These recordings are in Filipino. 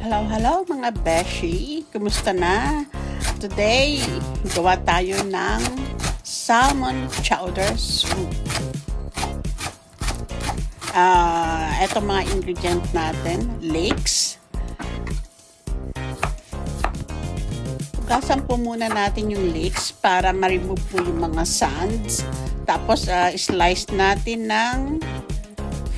Hello mga beshi! Kumusta na? Today, gawa tayo ng salmon chowder soup. Ito mga ingredient natin. Leeks. Hugasan po muna natin yung leeks para ma-remove po yung mga sands. Tapos, slice natin ng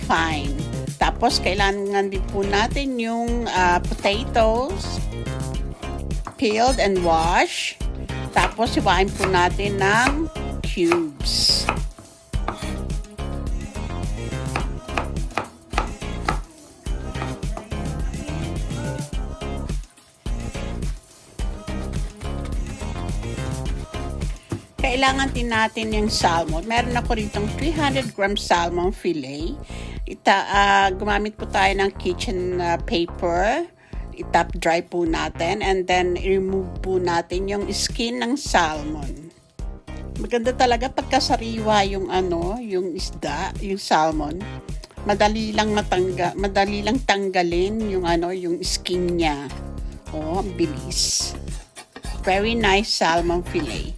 fine. Tapos, kailangan din po natin yung potatoes, peeled and wash. Tapos, iwain po natin ng cubes. Kailangan din natin yung salmon. Meron ako ritong 300 grams salmon fillet. Gumamit po tayo ng kitchen paper. I-top dry po natin and then remove po natin yung skin ng salmon. Maganda talaga pagkasariwa yung yung isda, yung salmon. Madali lang tanggalin yung yung skin niya. Oh, ang bilis. Very nice salmon fillet.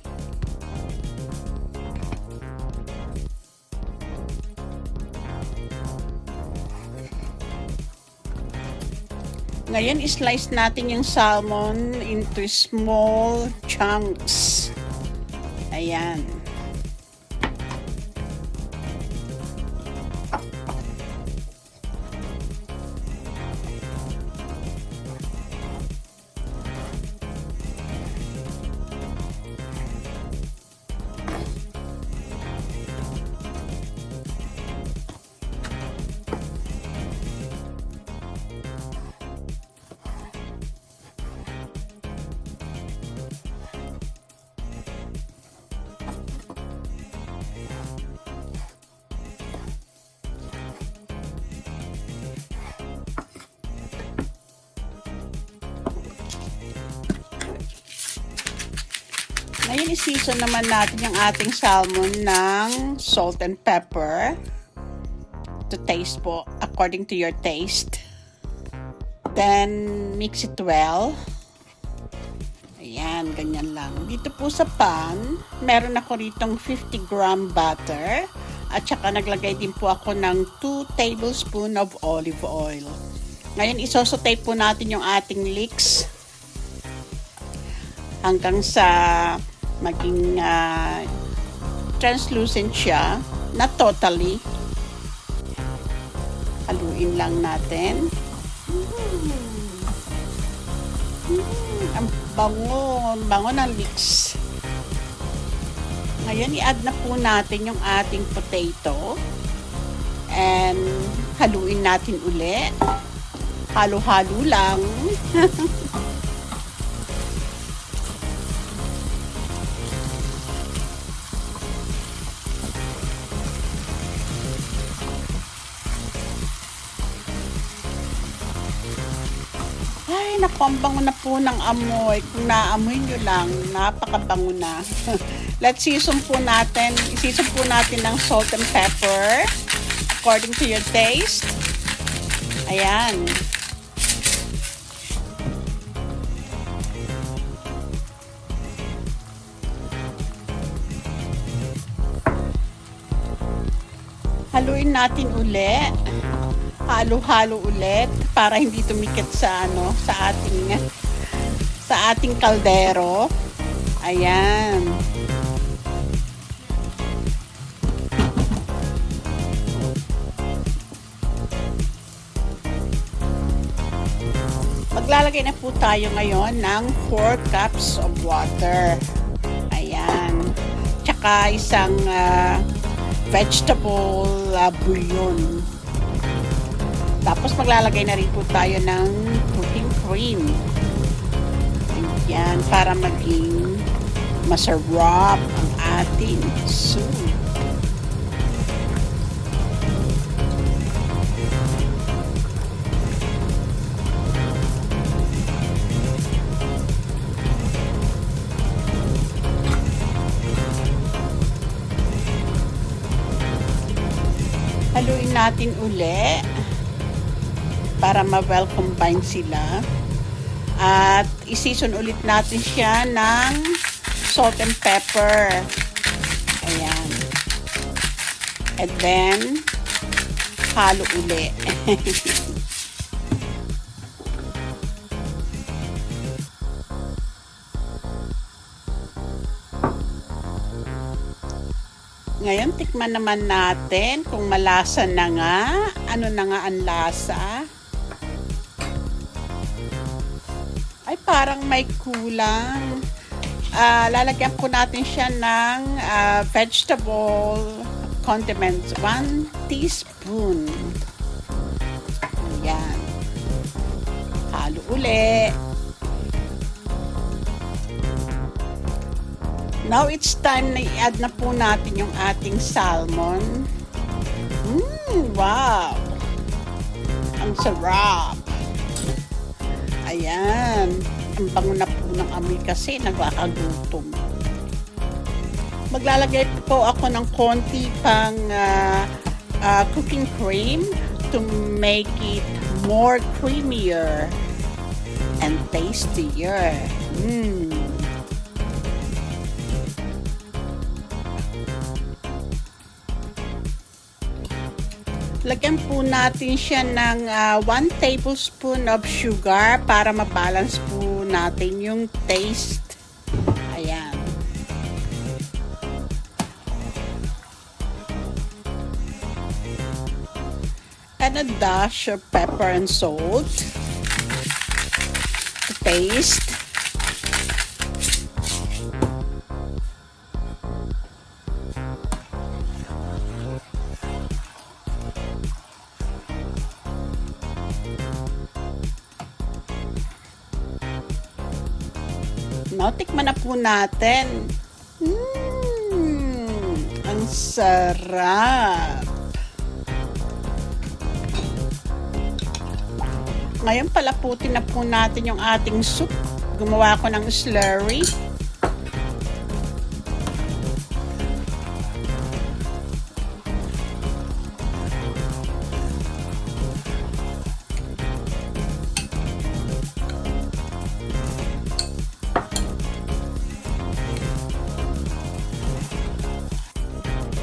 Ngayon, slice natin yung salmon into small chunks. Ayan. Ngayon, i-season naman natin yung ating salmon ng salt and pepper. To taste po, according to your taste. Then, mix it well. Ayan, ganyan lang. Dito po sa pan, meron ako ritong 50 gram butter. At saka naglagay din po ako ng 2 tablespoon of olive oil. Ngayon, isosaute po natin yung ating leeks hanggang sa maging translucent siya, not totally. Haluin lang natin. Ang bango ng leeks. Ngayon, i-add na po natin yung ating potato and haluin natin uli. Halo-halo lang. Ay, naku, ang bango na po ng amoy. Kung naamoy nyo lang, napakabango na. Let's season po natin. I-season po natin ng salt and pepper according to your taste. Ayan. Haluin natin uli. Halo-halo ulit para hindi tumikit sa ating kaldero. Ayan. Maglalagay na po tayo ngayon ng 4 cups of water. Ayan. Tsaka isang vegetable bouillon. Tapos maglalagay na rin po tayo ng cooking cream. Ayan, para maging masarap ang ating soup. Haluin natin uli para ma-well combine sila. At i-season ulit natin siya ng salt and pepper. Ayan. And then, halo uli. Ngayon, tikman naman natin kung malasa na nga. Ano na nga ang lasa? Ay, parang may kulang. Lalagyan po natin siya ng vegetable condiments. 1 teaspoon. Ayan. Halo uli. Now, it's time na i-add na po natin yung ating salmon. Wow! Ang sarap! Ayan. Ang bango na po ng amoy kasi nagkakagutom. Maglalagay po ako ng konti pang cooking cream to make it more creamier and tastier. Lagyan po natin siya ng 1 tablespoon of sugar para mabalance po natin yung taste. Ayan. And a dash of pepper and salt to taste. Now, tikman na po natin. Ang sarap. Ngayon, palaputin na po natin yung ating soup. Gumawa ko ng slurry.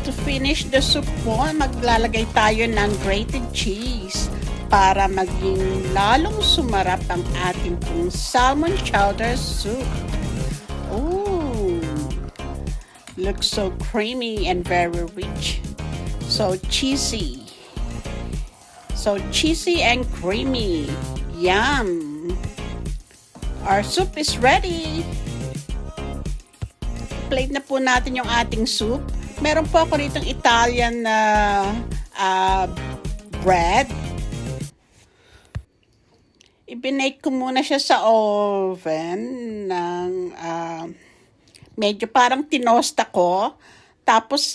To finish the soup po, maglalagay tayo ng grated cheese para maging lalong sumarap ang ating pong salmon chowder soup. Ooh, looks so creamy and very rich. So cheesy. So cheesy and creamy. Yum! Our soup is ready. Plate na po natin yung ating soup. Meron po ako ditong Italian bread. Ibinake ko muna siya sa oven ng medyo parang tinosta ko. Tapos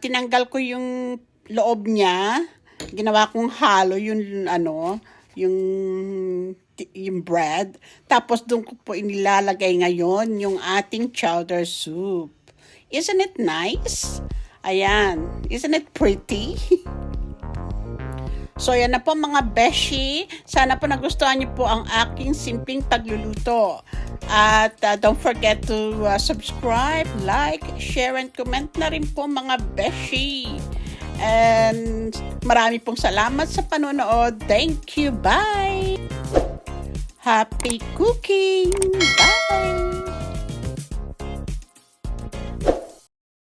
tinanggal ko yung loob niya. Ginawa kong halo yung yung bread. Tapos doon ko po inilalagay ngayon yung ating chowder soup. Isn't it nice? Ayan. Isn't it pretty? So, yan na po mga beshi. Sana po nagustuhan niyo po ang aking simpleng pagluluto. At don't forget to subscribe, like, share, and comment na rin po mga beshi. And marami pong salamat sa panonood. Thank you. Bye! Happy cooking! Bye!